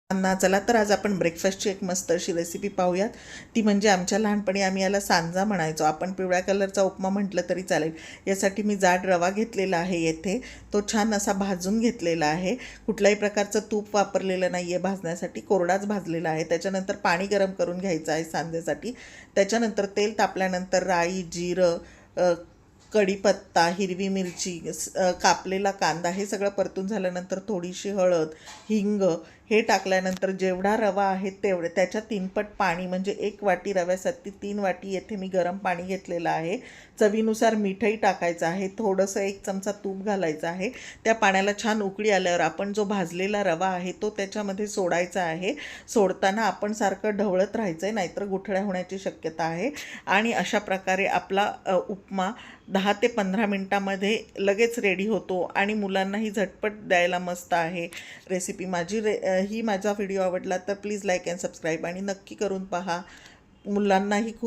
चला तर आज आपण ब्रेकफास्टची एक मस्त अशी रेसिपी पाहूयात. ती म्हणजे आमच्या लहानपणी आम्ही याला सांजा म्हणायचो. आपण पिवळ्या कलरचा उपमा म्हटलं तरी चालेल. यासाठी मी जाड रवा घेतलेला आहे. येथे तो छान असा भाजून घेतलेला आहे. कुठल्याही प्रकारचं तूप वापरलेलं नाही आहे भाजण्यासाठी, कोरडाच भाजलेला आहे. त्याच्यानंतर पाणी गरम करून घ्यायचं आहे सांज्यासाठी. त्याच्यानंतर तेल तापल्यानंतर राई, जिरं, कढीपत्ता, हिरवी मिरची, कापलेला कांदा हे सगळं परतून झाल्यानंतर थोडीशी हळद, हिंग हे टाकल्यानंतर जेवढा रवा आहे तेवढे त्याच्या 3 पट पाणी, म्हणजे 1 वाटी रव्यासाठी 3 वाटी येथे मी गरम पाणी घेतलेलं आहे. चवीनुसार मीठही टाकायचं आहे. थोडंसं 1 चमचा तूप घालायचं आहे. त्या पाण्याला छान उकळी आल्यावर आपण जो भाजलेला रवा आहे तो त्याच्यामध्ये सोडायचा आहे. सोडताना आपण सारखं ढवळत राहायचं आहे, नाहीतर गुठळ्या होण्याची शक्यता आहे. आणि अशा प्रकारे आपला उपमा 10 ते 15 मिनटामध्ये लगेच रेडी होतो आणि मुलांनाही झटपट द्यायला मस्त आहे रेसिपी. ही माझा व्हिडिओ आवडला तर प्लीज लाईक अँड सबस्क्राईब आणि नक्की करून पहा. मुलांनाही खूप